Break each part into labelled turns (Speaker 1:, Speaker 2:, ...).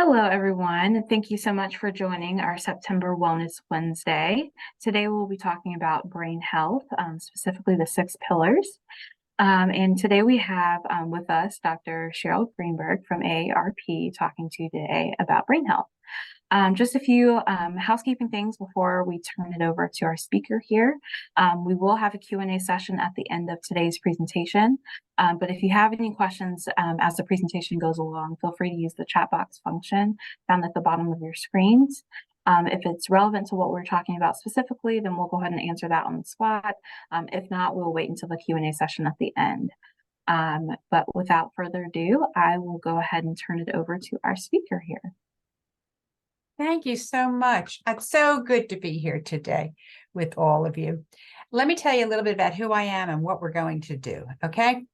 Speaker 1: Hello, everyone. Thank you so much for joining our September Wellness Wednesday. Today, we'll be talking about brain health, specifically the six pillars. And today we have with us Dr. Cheryl Greenberg from AARP talking to you today about brain health. Just a few housekeeping things before we turn it over to our speaker here. We will have a Q&A session at the end of today's presentation. But if you have any questions as the presentation goes along, feel free to use the chat box function found at the bottom of your screens. If it's relevant to what we're talking about specifically, then we'll go ahead and answer that on the spot. If not, we'll wait until the Q&A session at the end. But without further ado, I will go ahead and turn it over to our speaker here.
Speaker 2: Thank you so much. It's so good to be here today with all of you. Let me tell you a little bit about who I am and what we're going to do, okay?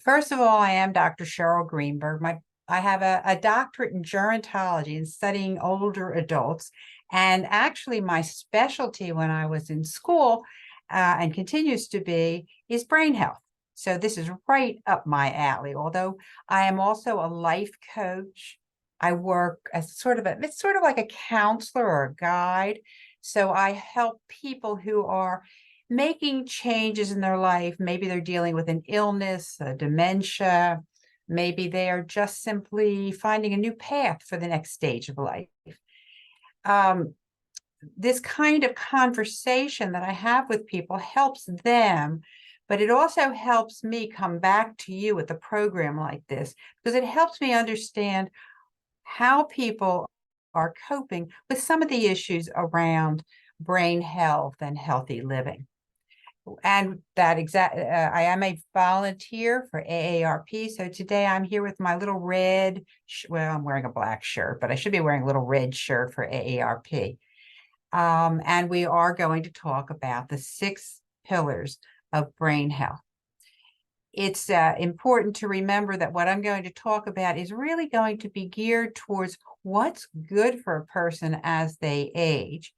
Speaker 2: First of all, I am Dr. Cheryl Greenberg. I have a doctorate in gerontology and studying older adults. And actually, my specialty when I was in school and continues to be is brain health. So this is right up my alley, although I am also a life coach. I work as it's sort of like a counselor or a guide. So I help people who are making changes in their life. Maybe they're dealing with an illness, a dementia. Maybe they are just simply finding a new path for the next stage of life. This kind of conversation that I have with people helps them, but it also helps me come back to you with a program like this because it helps me understand how people are coping with some of the issues around brain health and healthy living. And that I am a volunteer for AARP. So today I'm here with my little red, well, I'm wearing a black shirt, but I should be wearing a little red shirt for AARP. And we are going to talk about the 6 pillars of brain health. It's important to remember that what I'm going to talk about is really going to be geared towards what's good for a person as they age.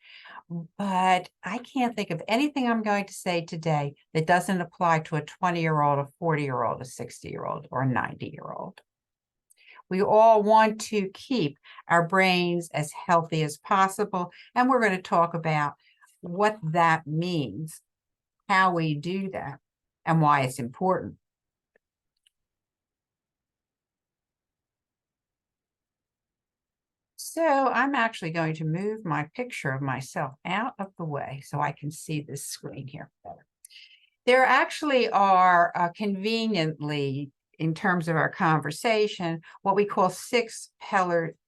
Speaker 2: But I can't think of anything I'm going to say today that doesn't apply to a 20-year-old, a 40-year-old, a 60-year-old, or a 90-year-old. We all want to keep our brains as healthy as possible, and we're going to talk about what that means, how we do that, and why it's important. So I'm actually going to move my picture of myself out of the way so I can see this screen here better. There actually are conveniently, in terms of our conversation, what we call 6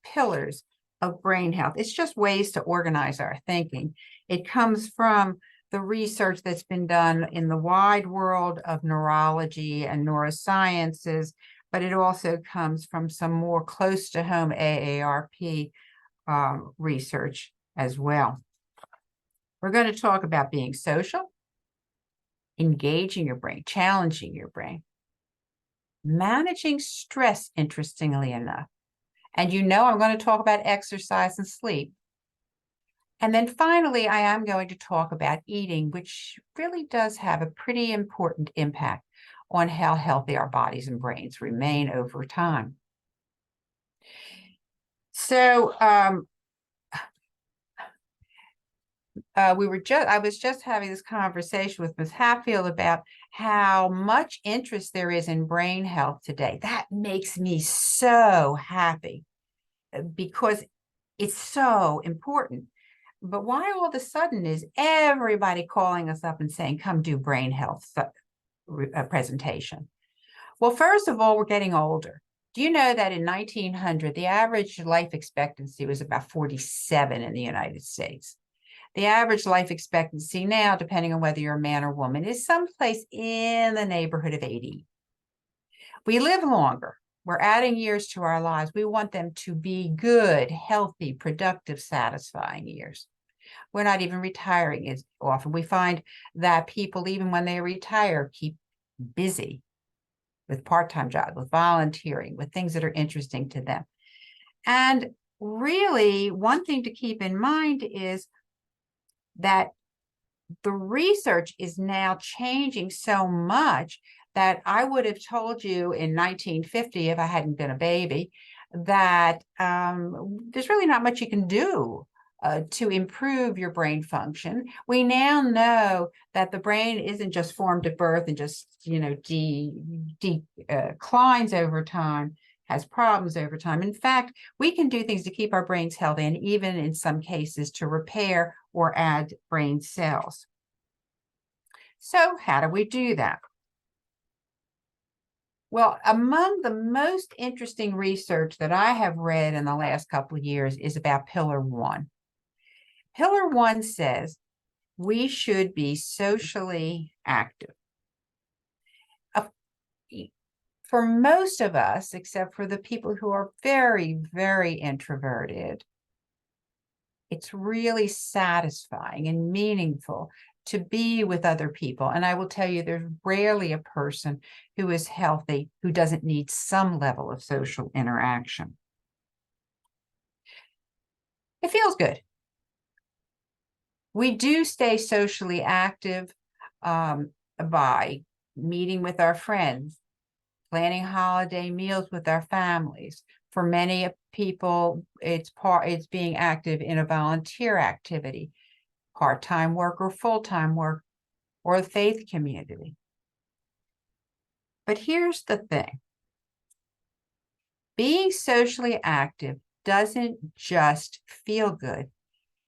Speaker 2: pillars of brain health. It's just ways to organize our thinking. It comes from the research that's been done in the wide world of neurology and neurosciences, but it also comes from some more close to home AARP research as well. We're going to talk about being social, engaging your brain, challenging your brain, managing stress, interestingly enough. And I'm going to talk about exercise and sleep. And then finally, I am going to talk about eating, which really does have a pretty important impact on how healthy our bodies and brains remain over time. So I was just having this conversation with Ms. Hatfield about how much interest there is in brain health today. That makes me so happy because it's so important. But why all of a sudden is everybody calling us up and saying, come do brain health presentation? Well, first of all, we're getting older. Do you know that in 1900, the average life expectancy was about 47 in the United States? The average life expectancy now, depending on whether you're a man or woman, is someplace in the neighborhood of 80. We live longer. We're adding years to our lives. We want them to be good, healthy, productive, satisfying years. We're not even retiring as often. We find that people, even when they retire, keep busy with part-time jobs, with volunteering, with things that are interesting to them. And really, one thing to keep in mind is that the research is now changing so much that I would have told you in 1950, if I hadn't been a baby, that there's really not much you can do to improve your brain function. We now know that the brain isn't just formed at birth and just, declines over time, has problems over time. In fact, we can do things to keep our brains healthy, and even in some cases to repair or add brain cells. So how do we do that? Well, among the most interesting research that I have read in the last couple of years is about Pillar 1. Pillar 1 says we should be socially active. For most of us, except for the people who are very, very introverted, it's really satisfying and meaningful to be with other people. And I will tell you, there's rarely a person who is healthy who doesn't need some level of social interaction. It feels good. We do stay socially active by meeting with our friends, planning holiday meals with our families. For many people, it's being active in a volunteer activity, part-time work or full-time work, or a faith community. But here's the thing. Being socially active doesn't just feel good.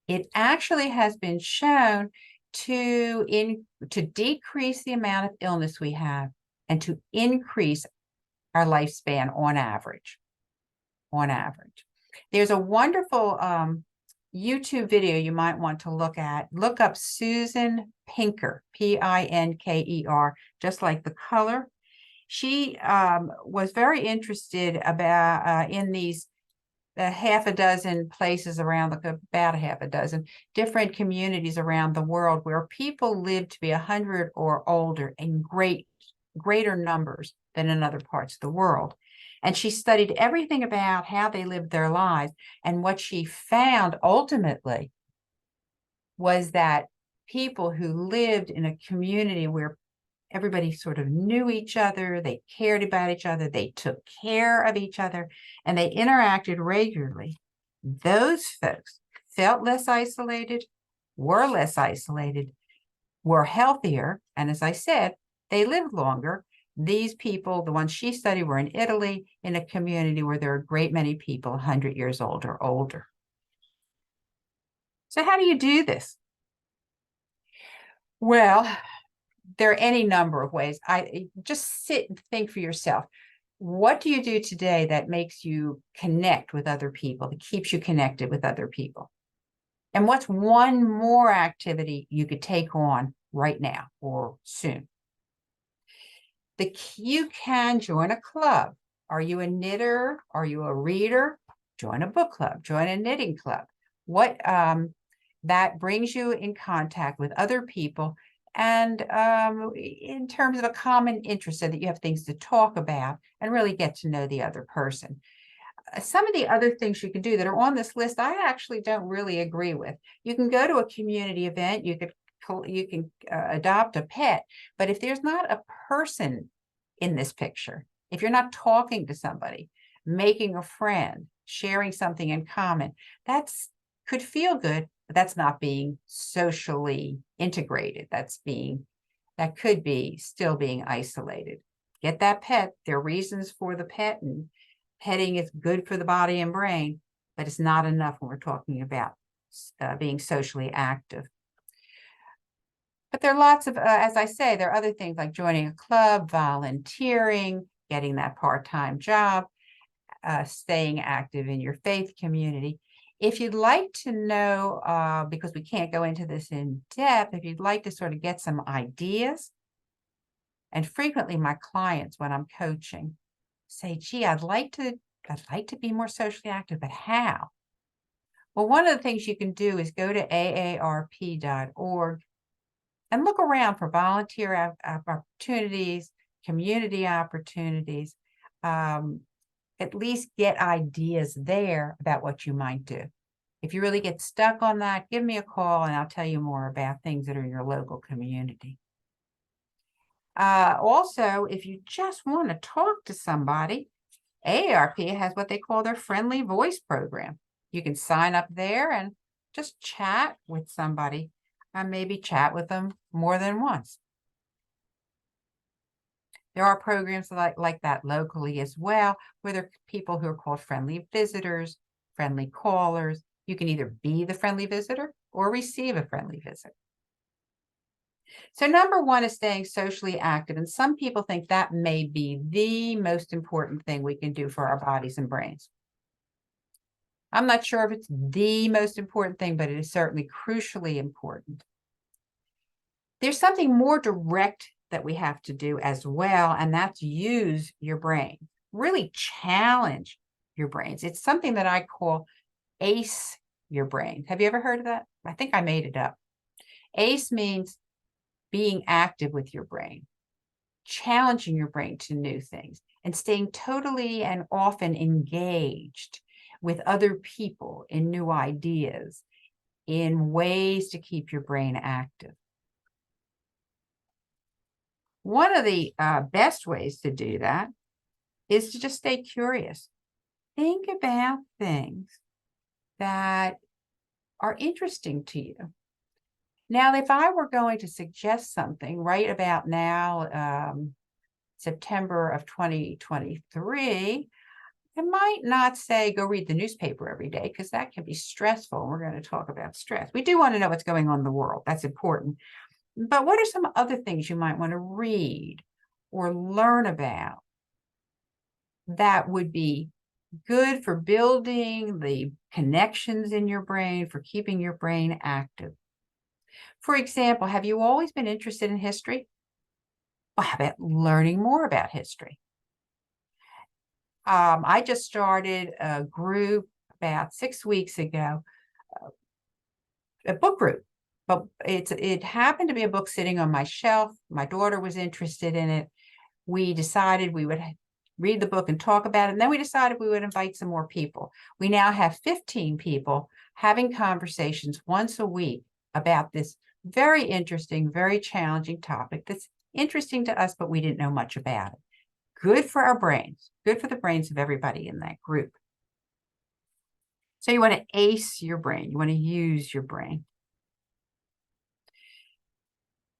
Speaker 2: It actually has been shown to decrease the amount of illness we have and to increase our lifespan on average. There's a wonderful YouTube video you might want to look at. Look up Susan Pinker, Pinker, just like the color. She was very interested in these half a dozen places around, about a half a dozen different communities around the world where people live to be 100 or older in greater numbers than in other parts of the world. And she studied everything about how they lived their lives. And what she found ultimately was that people who lived in a community where everybody sort of knew each other, they cared about each other, they took care of each other, and they interacted regularly, those folks felt less isolated, were healthier, and as I said, they lived longer. These people, the ones she studied, were in Italy, in a community where there are a great many people 100 years old or older. So how do you do this? Well, there are any number of ways. I just sit and think for yourself. What do you do today that makes you connect with other people, that keeps you connected with other people? And what's one more activity you could take on right now or soon? You can join a club. Are you a knitter? Are you a reader? Join a book club, join a knitting club. That brings you in contact with other people, and in terms of a common interest, so that you have things to talk about and really get to know the other person. Some of the other things you can do that are on this list, I actually don't really agree with. You can go to a community event, you can adopt a pet, but if there's not a person in this picture, if you're not talking to somebody, making a friend, sharing something in common, could feel good, but that's not being socially integrated. That could be still being isolated. Get that pet. There are reasons for the pet, and petting is good for the body and brain, but it's not enough when we're talking about being socially active. But there are lots of, as I say, there are other things like joining a club, volunteering, getting that part-time job, staying active in your faith community. If you'd like to know, because we can't go into this in depth, if you'd like to sort of get some ideas, and frequently my clients, when I'm coaching, say, gee, I'd like to be more socially active, but how? Well, one of the things you can do is go to AARP.org and look around for volunteer opportunities, community opportunities. At least get ideas there about what you might do. If you really get stuck on that, give me a call and I'll tell you more about things that are in your local community. Also, if you just want to talk to somebody, AARP has what they call their friendly voice program. You can sign up there and just chat with somebody and maybe chat with them more than once. There are programs like that locally as well, where there are people who are called friendly visitors, friendly callers. You can either be the friendly visitor or receive a friendly visit. So number one is staying socially active. And some people think that may be the most important thing we can do for our bodies and brains. I'm not sure if it's the most important thing, but it is certainly crucially important. There's something more direct that we have to do as well, and that's use your brain. Really challenge your brains. It's something that I call ACE your brain. Have you ever heard of that? I think I made it up. ACE means being active with your brain, challenging your brain to new things, and staying totally and often engaged with other people in new ideas, in ways to keep your brain active. One of the best ways to do that is to just stay curious. Think about things that are interesting to you. Now, if I were going to suggest something right about now, September of 2023, I might not say go read the newspaper every day, because that can be stressful. We're going to talk about stress. We do want to know what's going on in the world. That's important. But what are some other things you might want to read or learn about that would be good for building the connections in your brain, for keeping your brain active? For example, have you always been interested in history? Well, how about learning more about history? I just started a group about 6 weeks ago, a book group, but it happened to be a book sitting on my shelf. My daughter was interested in it. We decided we would read the book and talk about it, and then we decided we would invite some more people. We now have 15 people having conversations once a week about this very interesting, very challenging topic that's interesting to us, but we didn't know much about it. Good for our brains, good for the brains of everybody in that group. So you want to ace your brain. You want to use your brain.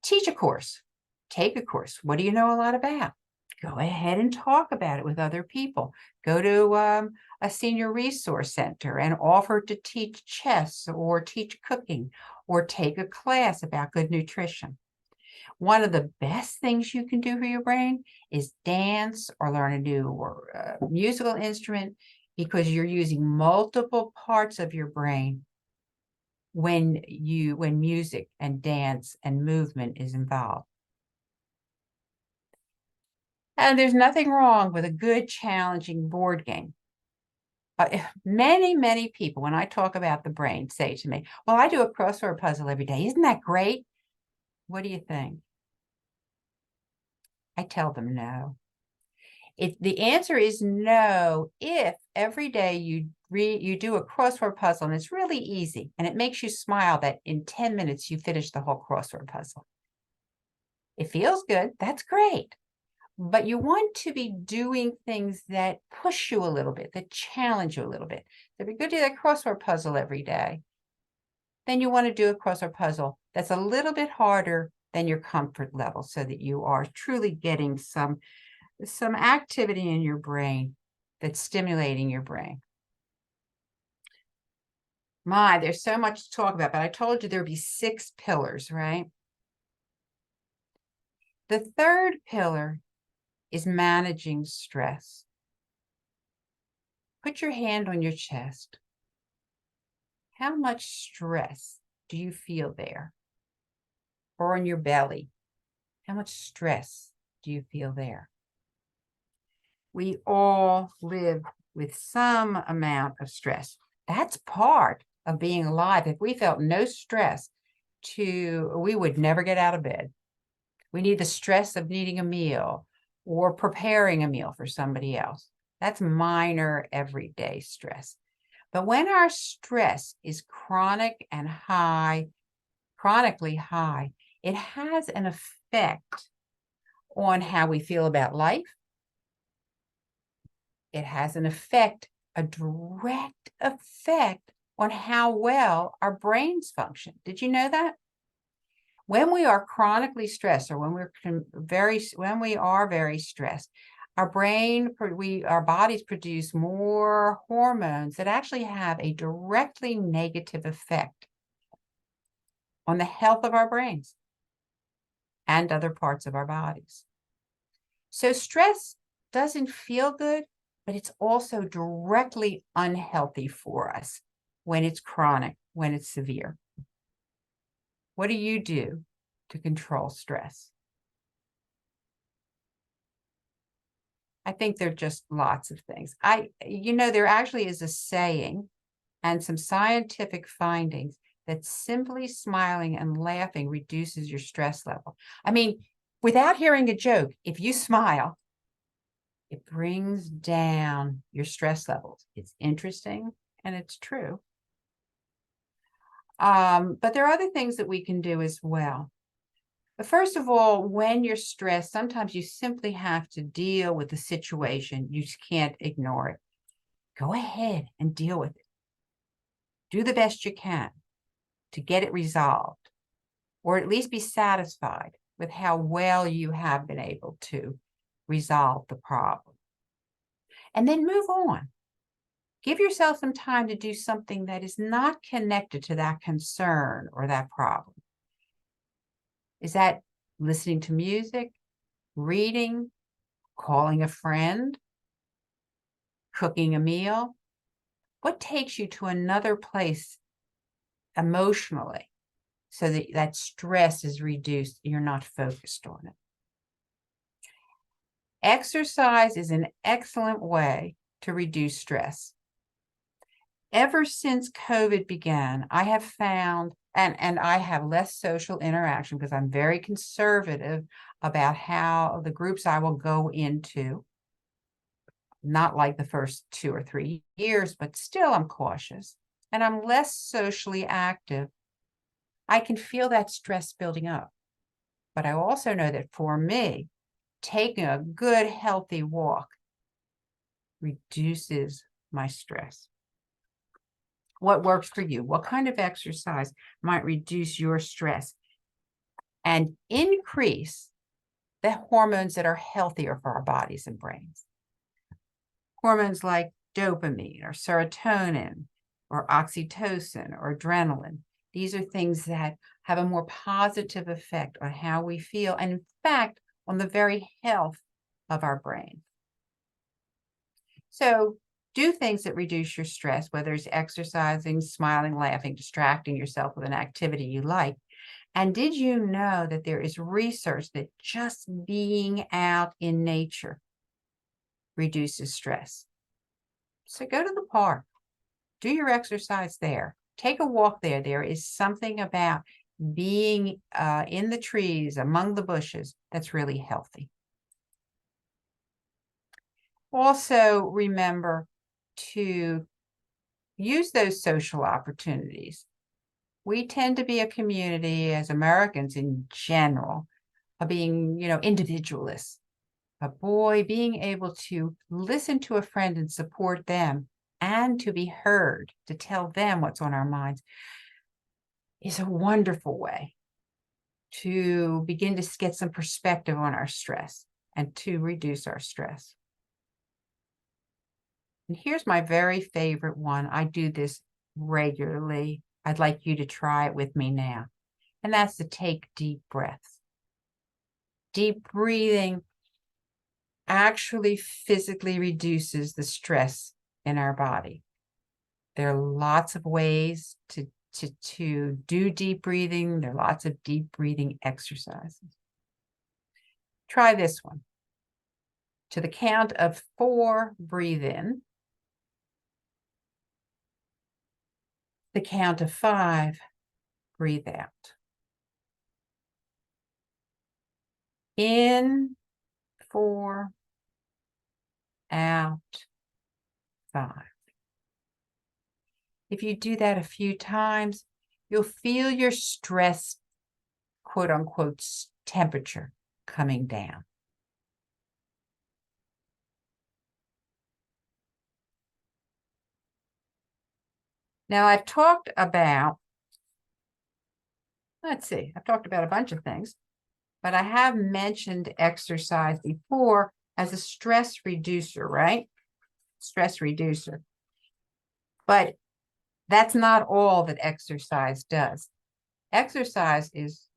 Speaker 2: Teach a course. Take a course. What do you know a lot about? Go ahead and talk about it with other people. Go to a senior resource center and offer to teach chess or teach cooking or take a class about good nutrition. One of the best things you can do for your brain is dance or learn a new musical instrument, because you're using multiple parts of your brain when music and dance and movement is involved. And there's nothing wrong with a good, challenging board game. Many people, when I talk about the brain, say to me, well, I do a crossword puzzle every day. Isn't that great? What do you think? I tell them no. If the answer is no, if every day you do a crossword puzzle and it's really easy and it makes you smile that in 10 minutes you finish the whole crossword puzzle. It feels good. That's great. But you want to be doing things that push you a little bit, that challenge you a little bit. So if you're going to do that crossword puzzle every day, then you want to do a crossword puzzle that's a little bit harder than your comfort level, so that you are truly getting some activity in your brain that's stimulating your brain. There's so much to talk about, but I told you there'd be 6 pillars, right? The third pillar is managing stress. Put your hand on your chest. How much stress do you feel there? Or on your belly? How much stress do you feel there? We all live with some amount of stress. That's part of being alive. If we felt no stress, we would never get out of bed. We need the stress of needing a meal or preparing a meal for somebody else. That's minor everyday stress. But when our stress is chronic and chronically high, it has an effect on how we feel about life, it has an effect, a direct effect on how well our brains function. Did you know that? When we are chronically stressed, or when we are very stressed, our bodies produce more hormones that actually have a directly negative effect on the health of our brains and other parts of our bodies. So stress doesn't feel good, but it's also directly unhealthy for us when it's chronic, when it's severe. What do you do to control stress? I think there are just lots of things. There actually is a saying and some scientific findings that simply smiling and laughing reduces your stress level. I mean, without hearing a joke, if you smile, it brings down your stress levels. It's interesting and it's true. But there are other things that we can do as well. But first of all, when you're stressed, sometimes you simply have to deal with the situation. You just can't ignore it. Go ahead and deal with it. Do the best you can to get it resolved, or at least be satisfied with how well you have been able to resolve the problem. And then move on. Give yourself some time to do something that is not connected to that concern or that problem. Is that listening to music, reading, calling a friend, cooking a meal? What takes you to another place emotionally so that that stress is reduced, you're not focused on it? Exercise is an excellent way to reduce stress. Ever since COVID began, I have found, and I have less social interaction because I'm very conservative about how the groups I will go into, not like the first 2 or 3 years, but still I'm cautious and I'm less socially active. I can feel that stress building up. But I also know that for me, taking a good, healthy walk reduces my stress. What works for you? What kind of exercise might reduce your stress and increase the hormones that are healthier for our bodies and brains? Hormones like dopamine or serotonin or oxytocin or adrenaline. These are things that have a more positive effect on how we feel and, in fact, on the very health of our brain. So do things that reduce your stress, whether it's exercising, smiling, laughing, distracting yourself with an activity you like. And did you know that there is research that just being out in nature reduces stress? So go to the park, do your exercise there, take a walk there. There is something about being in the trees, among the bushes, that's really healthy. Also, remember to use those social opportunities. We tend to be a community, as Americans in general, of being, individualists. But boy, being able to listen to a friend and support them and to be heard, to tell them what's on our minds, is a wonderful way to begin to get some perspective on our stress and to reduce our stress. And here's my very favorite one. I do this regularly. I'd like you to try it with me now. And that's to take deep breaths. Deep breathing actually physically reduces the stress in our body. There are lots of ways to do deep breathing. There are lots of deep breathing exercises. Try this one. To the count of 4, breathe in. The count of 5, breathe out. In, 4, out, 5. If you do that a few times, you'll feel your stress, quote unquote, temperature coming down. Now, I've talked about, I've talked about a bunch of things, but I have mentioned exercise before as a stress reducer, right? Stress reducer. But that's not all that exercise does. Exercise is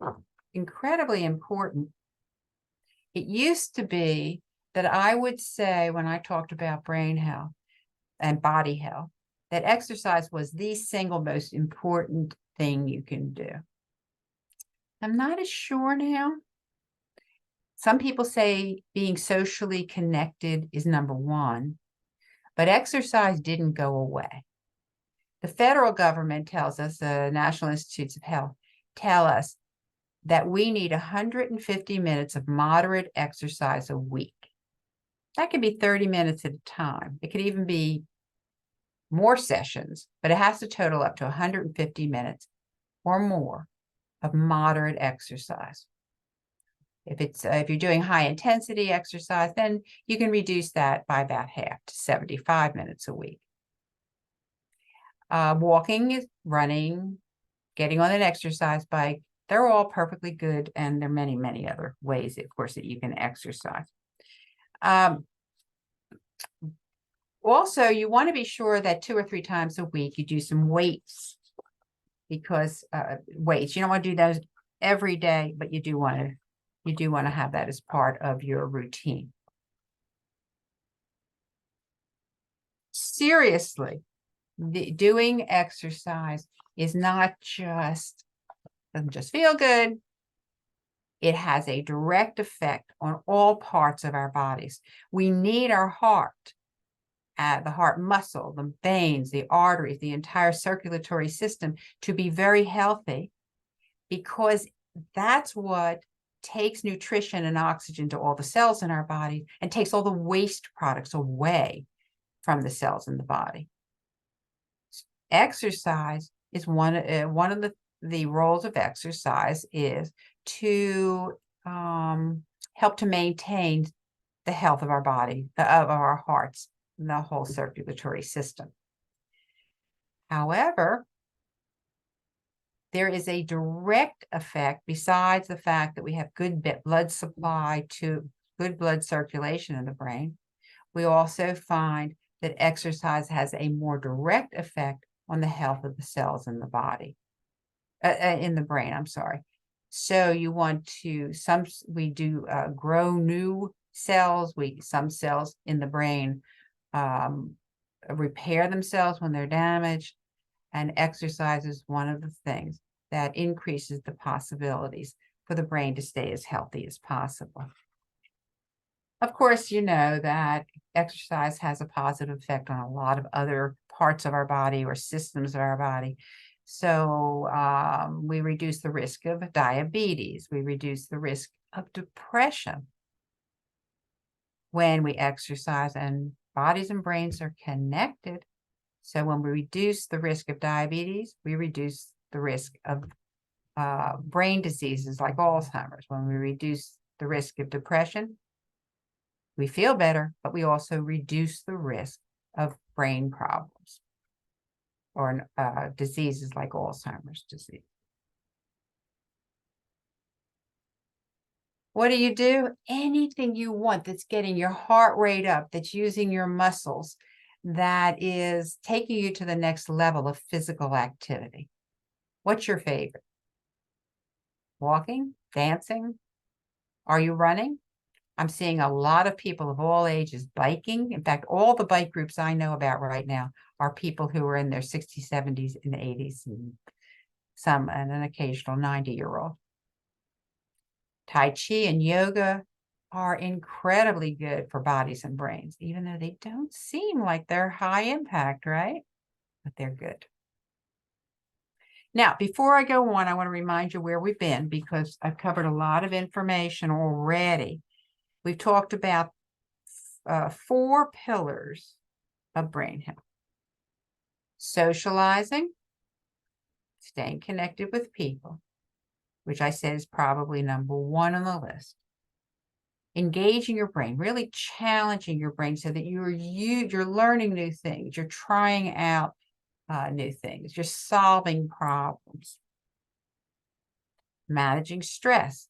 Speaker 2: incredibly important. It used to be that I would say, when I talked about brain health and body health, that exercise was the single most important thing you can do. I'm not as sure now. Some people say being socially connected is number one, but exercise didn't go away. The federal government tells us, the National Institutes of Health tell us that we need 150 minutes of moderate exercise a week. That could be 30 minutes at a time. It could even be more sessions, but it has to total up to 150 minutes or more of moderate exercise. If you're doing high intensity exercise, then you can reduce that by about half to 75 minutes a week. Walking, running, getting on an exercise bike, they're all perfectly good. And there are many, many other ways, of course, that you can exercise. Also, you want to be sure that 2 or 3 times a week you do some weights, because weights, you don't want to do those every day, but you do want to have that as part of your routine. Seriously, doing exercise is not doesn't just feel good. It has a direct effect on all parts of our bodies. We need our heart, the heart muscle, the veins, the arteries, the entire circulatory system to be very healthy, because that's what takes nutrition and oxygen to all the cells in our body and takes all the waste products away from the cells in the body. Exercise is one of the roles of exercise is to help to maintain the health of our body, of our hearts, and the whole circulatory system. However, there is a direct effect, besides the fact that we have good blood supply to good blood circulation in the brain. We also find that exercise has a more direct effect on the health of the cells in the body, in the brain, I'm sorry. So you want to, we do grow new cells. Some cells in the brain repair themselves when they're damaged, and exercise is one of the things that increases the possibilities for the brain to stay as healthy as possible. Of course, you know that exercise has a positive effect on a lot of other parts of our body or systems of our body. So we reduce the risk of diabetes. We reduce the risk of depression when we exercise, and bodies and brains are connected. So when we reduce the risk of diabetes, we reduce the risk of brain diseases like Alzheimer's. When we reduce the risk of depression, we feel better, but we also reduce the risk of brain problems or diseases like Alzheimer's disease. What do? Anything you want that's getting your heart rate up, that's using your muscles, that is taking you to the next level of physical activity. What's your favorite? Walking? Dancing? Are you running? I'm seeing a lot of people of all ages biking. In fact, all the bike groups I know about right now are people who are in their 60s, 70s, and 80s, and an occasional 90-year-old. Tai Chi and yoga are incredibly good for bodies and brains, even though they don't seem like they're high impact, right? But they're good. Now, before I go on, I want to remind you where we've been, because I've covered a lot of information already. We've talked about 4 pillars of brain health: socializing, staying connected with people, which I said is probably number 1 on the list. Engaging your brain, really challenging your brain so that you're learning new things. You're trying out new things. You're solving problems. Managing stress.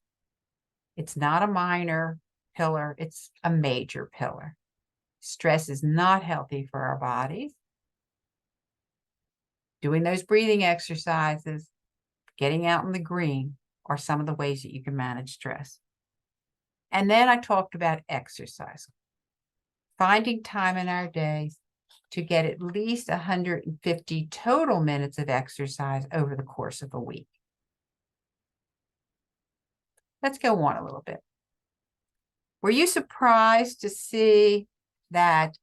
Speaker 2: It's not a minor pillar, it's a major pillar. Stress is not healthy for our bodies. Doing those breathing exercises, getting out in the green are some of the ways that you can manage stress. And then I talked about exercise. Finding time in our days to get at least 150 total minutes of exercise over the course of a week. Let's go on a little bit. Were you surprised to see that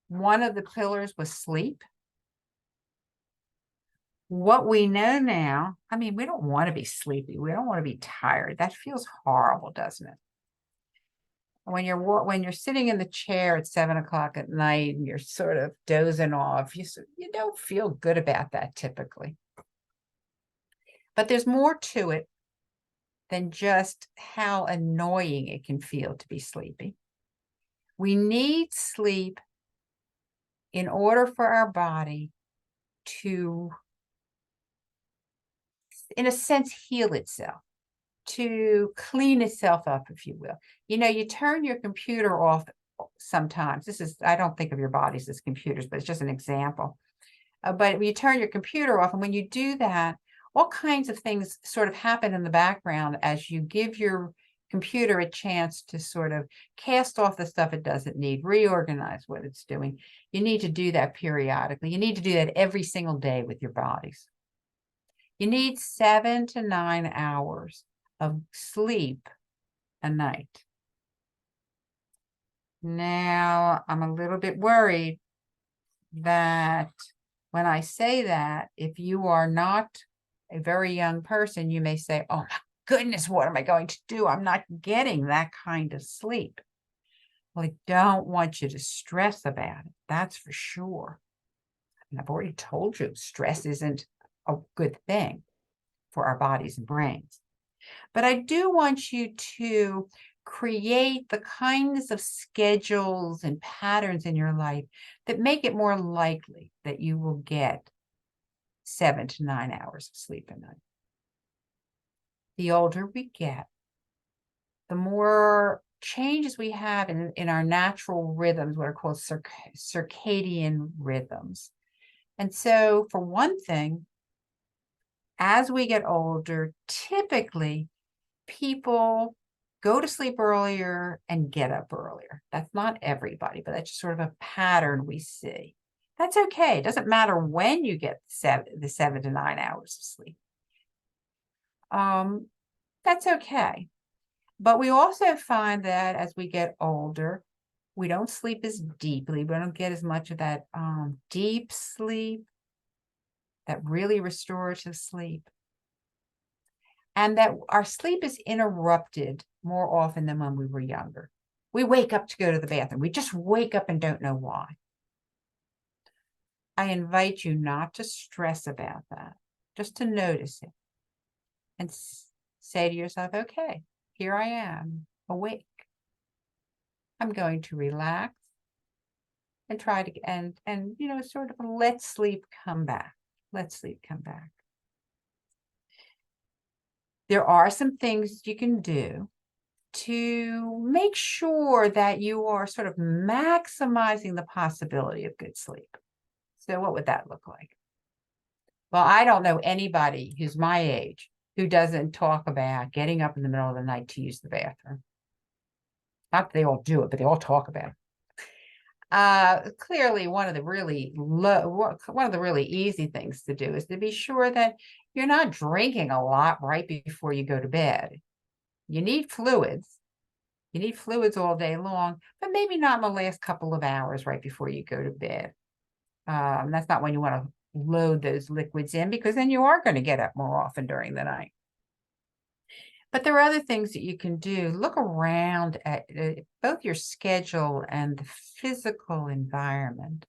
Speaker 2: one of the pillars was sleep? What we know now, I mean, we don't want to be sleepy. We don't want to be tired. That feels horrible, doesn't it? When you're sitting in the chair at 7 o'clock at night and you're sort of dozing off, you don't feel good about that typically. But there's more to it than just how annoying it can feel to be sleepy. We need sleep in order for our body to, in a sense, heal itself, to clean itself up, if you will. You know, you turn your computer off sometimes. I don't think of your bodies as computers, but it's just an example. But you turn your computer off, and when you do that, all kinds of things sort of happen in the background as you give your computer a chance to sort of cast off the stuff it doesn't need, reorganize what it's doing. You need to do that periodically. You need to do that every single day with your bodies. You need 7 to 9 hours of sleep a night. Now, I'm a little bit worried that when I say that, if you are not a very young person, you may say, oh my goodness, what am I going to do? I'm not getting that kind of sleep. Well, I don't want you to stress about it. That's for sure. And I've already told you, stress isn't a good thing for our bodies and brains. But I do want you to create the kinds of schedules and patterns in your life that make it more likely that you will get 7 to 9 hours of sleep a night. The older we get, the more changes we have in our natural rhythms, what are called circadian rhythms. And so, for one thing, as we get older, typically people go to sleep earlier and get up earlier. That's not everybody, but that's just sort of a pattern we see. That's okay. It doesn't matter when you get the 7 to 9 hours of sleep. That's okay. But we also find that as we get older, we don't sleep as deeply. We don't get as much of that deep sleep, that really restorative sleep. And that our sleep is interrupted more often than when we were younger. We wake up to go to the bathroom. We just wake up and don't know why. I invite you not to stress about that, just to notice it and say to yourself, okay, here I am, awake. I'm going to relax and try to, and you know, sort of let sleep come back. Let sleep come back. There are some things you can do to make sure that you are sort of maximizing the possibility of good sleep. So what would that look like? Well, I don't know anybody who's my age who doesn't talk about getting up in the middle of the night to use the bathroom. Not that they all do it, but they all talk about it. Clearly, one of the really easy things to do is to be sure that you're not drinking a lot right before you go to bed. You need fluids. You need fluids all day long, but maybe not in the last couple of hours right before you go to bed. That's not when you want to load those liquids in, because then you are going to get up more often during the night. But there are other things that you can do. Look around at both your schedule and the physical environment.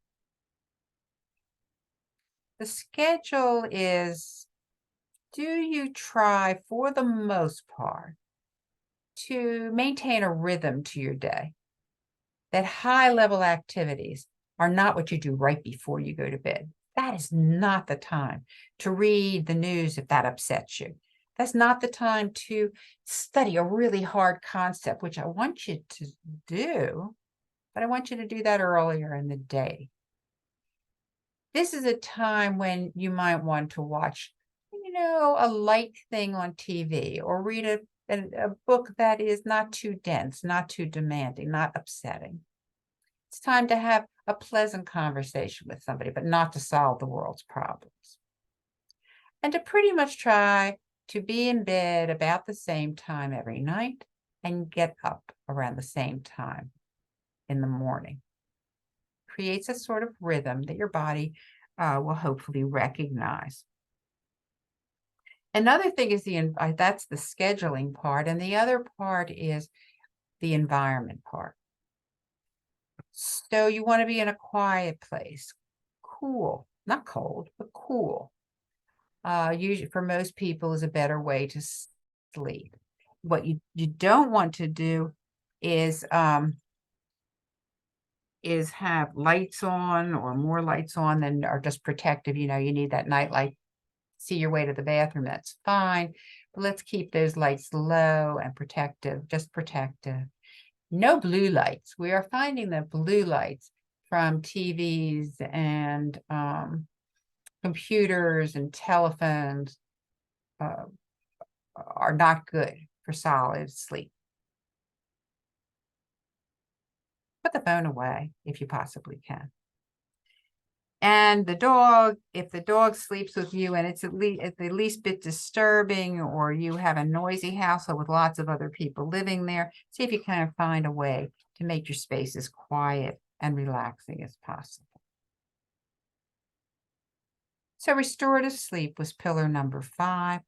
Speaker 2: The schedule is, do you try, for the most part, to maintain a rhythm to your day? That high-level activities are not what you do right before you go to bed. That is not the time to read the news if that upsets you. That's not the time to study a really hard concept, which I want you to do, but I want you to do that earlier in the day. This is a time when you might want to watch, a light thing on TV, or read a book that is not too dense, not too demanding, not upsetting. It's time to have a pleasant conversation with somebody, but not to solve the world's problems. And to pretty much try to be in bed about the same time every night and get up around the same time in the morning. Creates a sort of rhythm that your body will hopefully recognize. Another thing is that's the scheduling part, and the other part is the environment part. So you want to be in a quiet place, cool, not cold, but cool. Usually for most people is a better way to sleep. What you don't want to do is have lights on or more lights on than are just protective. You need that night light, see your way to the bathroom, that's fine. But let's keep those lights low and protective, just protective. No blue lights. We are finding that blue lights from TVs and computers and telephones are not good for solid sleep. Put the phone away if you possibly can. And the dog, if the dog sleeps with you and it's the least bit disturbing, or you have a noisy household with lots of other people living there, see if you can find a way to make your space as quiet and relaxing as possible. So restorative sleep was pillar number 5.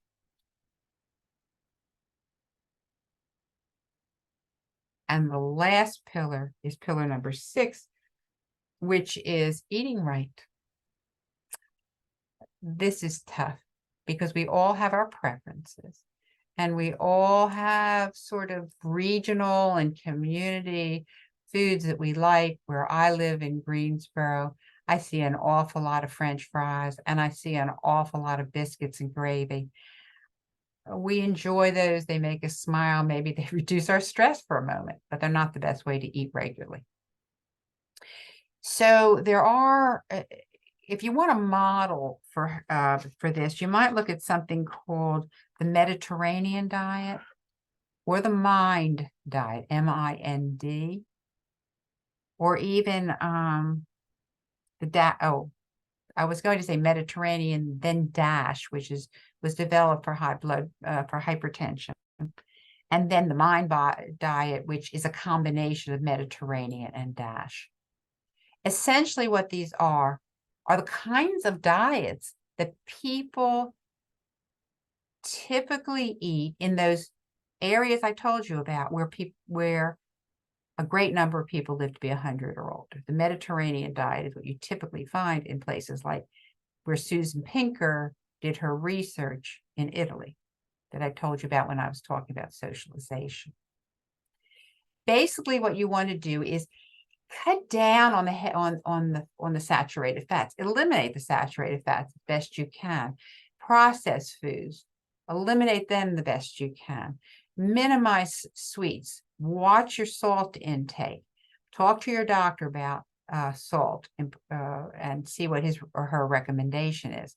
Speaker 2: And the last pillar is pillar number 6, which is eating right. This is tough because we all have our preferences, and we all have sort of regional and community foods that we like. Where I live in Greensboro, I see an awful lot of French fries, and I see an awful lot of biscuits and gravy. We enjoy those. They make us smile. Maybe they reduce our stress for a moment, but they're not the best way to eat regularly. So there are, if you want a model for this, you might look at something called the Mediterranean diet or the MIND diet, MIND, or even I was going to say Mediterranean, then DASH, which was developed for high blood for hypertension, and then the MIND diet, which is a combination of Mediterranean and DASH. Essentially, what these are the kinds of diets that people typically eat in those areas I told you about, where a great number of people live to be 100 or older. The Mediterranean diet is what you typically find in places like where Susan Pinker did her research in Italy that I told you about when I was talking about socialization. Basically, what you want to do is cut down on the saturated fats. Eliminate the saturated fats as best you can. Processed foods, eliminate them the best you can. Minimize sweets. Watch your salt intake. Talk to your doctor about salt and see what his or her recommendation is.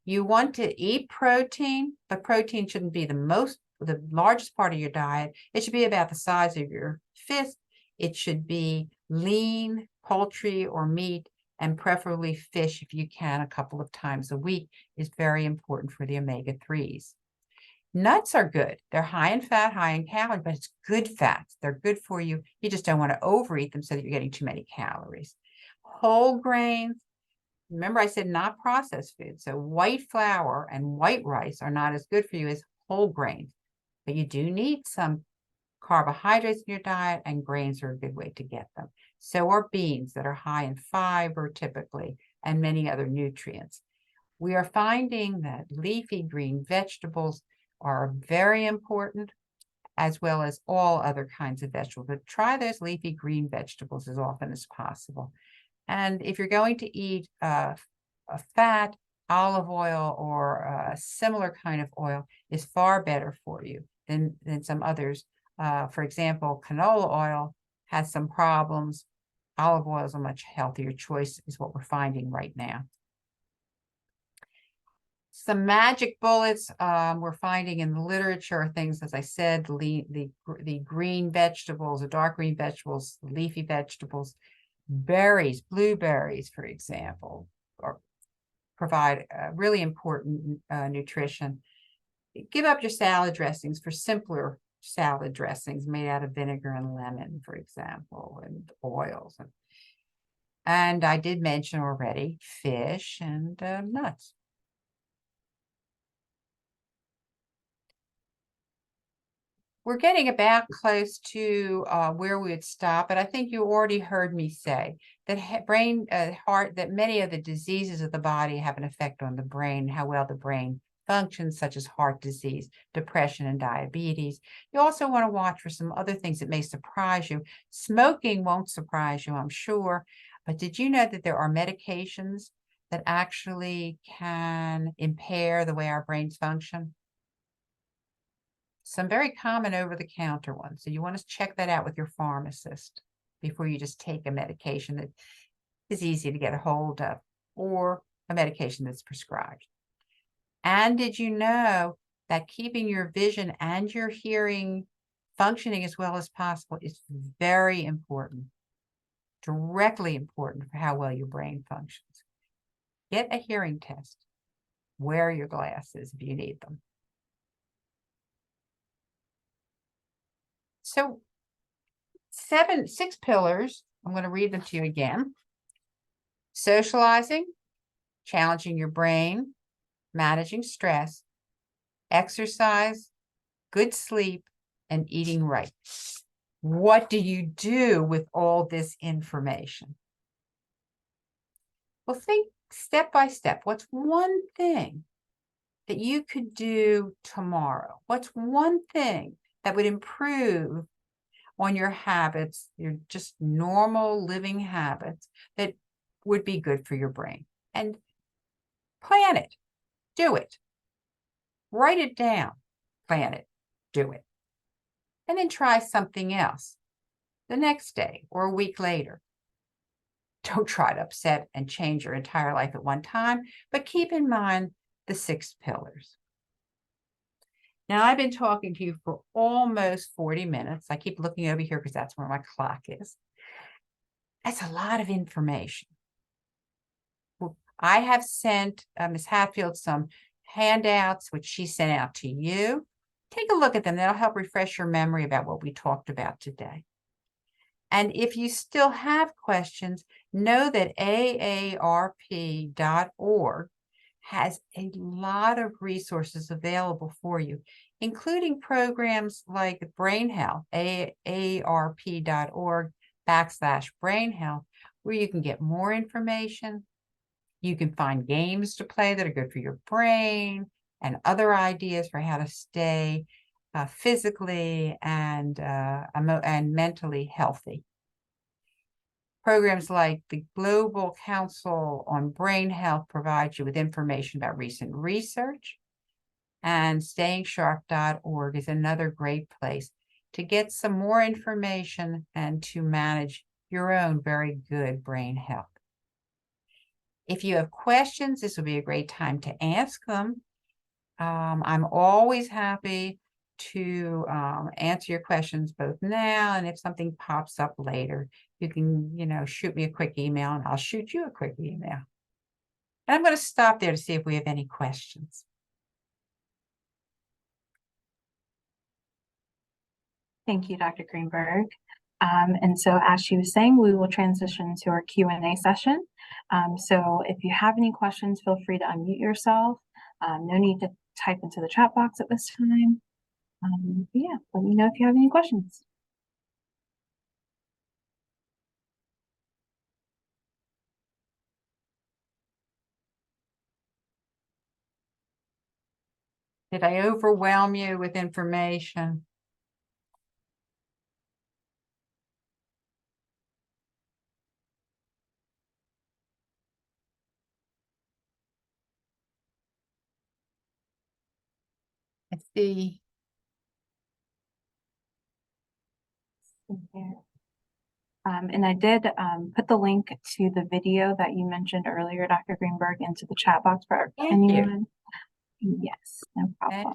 Speaker 2: You want to eat protein, but protein shouldn't be the largest part of your diet. It should be about the size of your fist. It should be lean poultry or meat, and preferably fish if you can, a couple of times a week is very important for the omega-3s. Nuts are good. They're high in fat, high in calories, but it's good fats. They're good for you. You just don't want to overeat them so that you're getting too many calories. Whole grains. Remember, I said not processed food. So white flour and white rice are not as good for you as whole grains, but you do need some carbohydrates in your diet, and grains are a good way to get them. So are beans that are high in fiber typically, and many other nutrients. We are finding that leafy green vegetables are very important, as well as all other kinds of vegetables. But try those leafy green vegetables as often as possible. And if you're going to eat a a fat, olive oil, or a similar kind of oil is far better for you than some others. For example, canola oil has some problems. Olive oil is a much healthier choice, is what we're finding right now. Some magic bullets we're finding in the literature are things, as I said, the green vegetables, the dark green vegetables, leafy vegetables, berries, blueberries, for example, provide really important nutrition. Give up your salad dressings for simpler salad dressings made out of vinegar and lemon, for example, and oils. And I did mention already fish and nuts. We're getting about close to where we would stop, but I think you already heard me say that that many of the diseases of the body have an effect on the brain, how well the brain functions, such as heart disease, depression, and diabetes. You also want to watch for some other things that may surprise you. Smoking won't surprise you, I'm sure, but did you know that there are medications that actually can impair the way our brains function? Some very common over-the-counter ones. So you want to check that out with your pharmacist before you just take a medication that is easy to get a hold of, or a medication that's prescribed. And did you know that keeping your vision and your hearing functioning as well as possible is very important, directly important for how well your brain functions? Get a hearing test. Wear your glasses if you need them. So 6 pillars, I'm going to read them to you again. Socializing, challenging your brain, managing stress, exercise, good sleep, and eating right. What do you do with all this information? Well, think step by step. What's one thing that you could do tomorrow? What's one thing that would improve on your habits, your just normal living habits that would be good for your brain? And plan it, do it, write it down, plan it, do it. And then try something else the next day or a week later. Don't try to upset and change your entire life at one time, but keep in mind the 6 pillars. Now, I've been talking to you for almost 40 minutes. I keep looking over here because that's where my clock is. That's a lot of information. I have sent Ms. Hatfield some handouts, which she sent out to you. Take a look at them. That'll help refresh your memory about what we talked about today. And if you still have questions, know that AARP.org has a lot of resources available for you, including programs like Brain Health, AARP.org/Brain Health, where you can get more information. You can find games to play that are good for your brain and other ideas for how to stay physically and mentally healthy. Programs like the Global Council on Brain Health provide you with information about recent research, and stayingsharp.org is another great place to get some more information and to manage your own very good brain health. If you have questions, this will be a great time to ask them. I'm always happy to answer your questions both now and if something pops up later. You can, shoot me a quick email and I'll shoot you a quick email. And I'm going to stop there to see if we have any questions.
Speaker 1: Thank you, Dr. Greenberg. And so as she was saying, we will transition to our Q&A session. So if you have any questions, feel free to unmute yourself. No need to type into the chat box at this time. Yeah, let me know if you have any questions.
Speaker 2: Did I overwhelm you with information? see.
Speaker 1: And I did put the link to the video that you mentioned earlier, Dr. Greenberg, into the chat box for
Speaker 2: Thank you.
Speaker 1: anyone. Yes, no problem.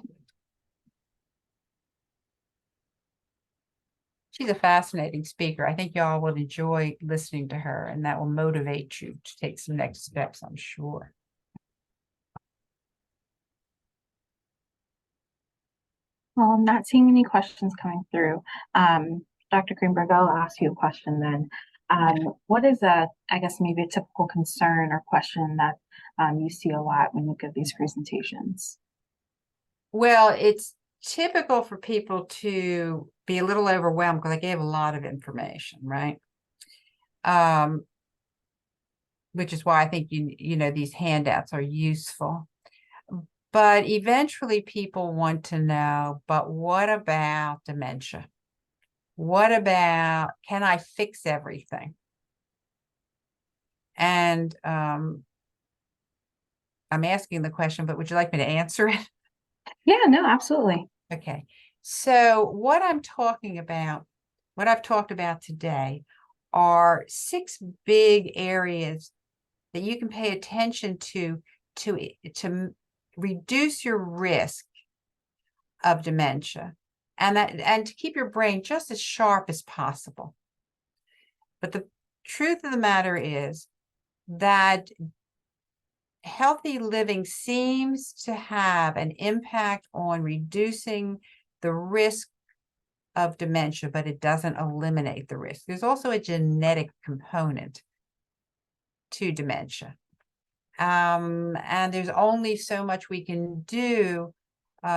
Speaker 2: She's a fascinating speaker. I think y'all will enjoy listening to her, and that will motivate you to take some next steps, I'm sure.
Speaker 1: Well, I'm not seeing any questions coming through. Dr. Greenberg, I'll ask you a question then. What is I guess maybe a typical concern or question that you see a lot when you give these presentations?
Speaker 2: Well, it's typical for people to be a little overwhelmed because I gave a lot of information, right? Which is why I think you know these handouts are useful. But eventually people want to know, but what about dementia? What about, can I fix everything? And I'm asking the question, but would you like me to answer it?
Speaker 1: Yeah, no, absolutely.
Speaker 2: Okay. So what I'm talking about, what I've talked about today are 6 big areas that you can pay attention to reduce your risk of dementia and to keep your brain just as sharp as possible. But the truth of the matter is that healthy living seems to have an impact on reducing the risk of dementia, but it doesn't eliminate the risk. There's also a genetic component to dementia. And there's only so much we can do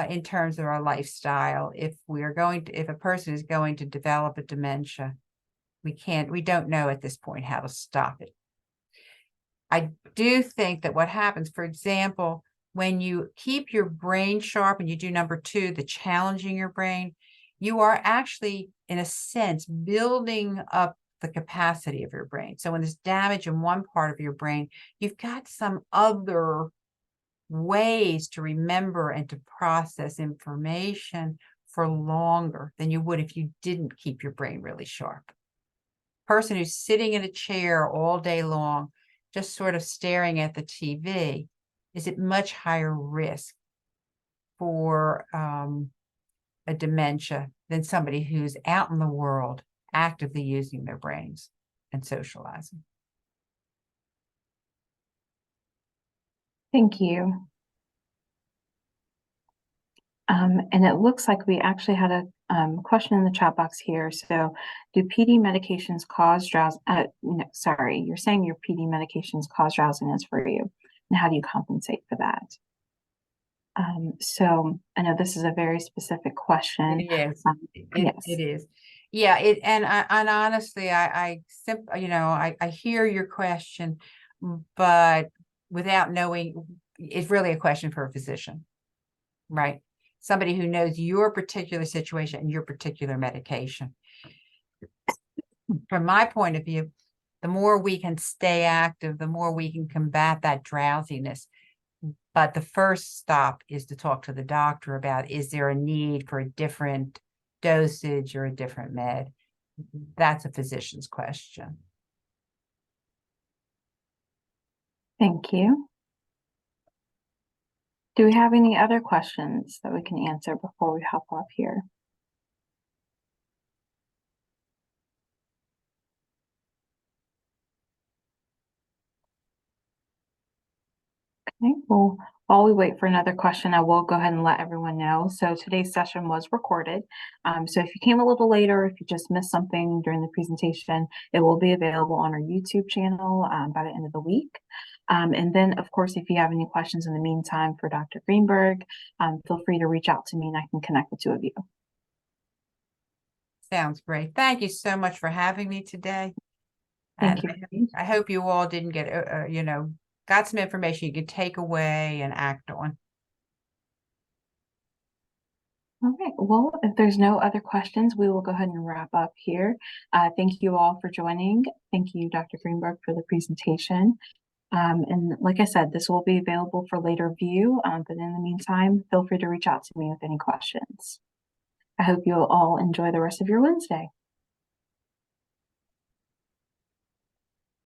Speaker 2: in terms of our lifestyle. If a person is going to develop a dementia, we don't know at this point how to stop it. I do think that what happens, for example, when you keep your brain sharp and you do number 2, the challenging your brain, you are actually, in a sense, building up the capacity of your brain. So when there's damage in one part of your brain, you've got some other ways to remember and to process information for longer than you would if you didn't keep your brain really sharp. Person who's sitting in a chair all day long, just sort of staring at the TV, is at much higher risk for a dementia than somebody who's out in the world actively using their brains and socializing.
Speaker 1: Thank you. And it looks like we actually had a question in the chat box here. So, do PD medications cause no, sorry, you're saying your PD medications cause drowsiness for you, and how do you compensate for that? So I know this is a very specific question.
Speaker 2: It is.
Speaker 1: Yes.
Speaker 2: It is. Yeah. And honestly, I hear your question, but without knowing, it's really a question for a physician, right? Somebody who knows your particular situation and your particular medication. From my point of view, the more we can stay active, the more we can combat that drowsiness. But the first stop is to talk to the doctor about, is there a need for a different dosage or a different med? That's a physician's question.
Speaker 1: Thank you. Do we have any other questions that we can answer before we hop off here? Okay, well, while we wait for another question, I will go ahead and let everyone know. So today's session was recorded. So if you came a little later, if you just missed something during the presentation, it will be available on our YouTube channel by the end of the week. And then, of course, if you have any questions in the meantime for Dr. Greenberg, feel free to reach out to me and I can connect the two of you.
Speaker 2: Sounds great. Thank you so much for having me today.
Speaker 1: Thank you.
Speaker 2: I hope you all didn't get, got some information you could take away and act on.
Speaker 1: All right, well, if there's no other questions, we will go ahead and wrap up here. Thank you all for joining. Thank you, Dr. Greenberg, for the presentation. And like I said, this will be available for later view, but in the meantime, feel free to reach out to me with any questions. I hope you'll all enjoy the rest of your Wednesday.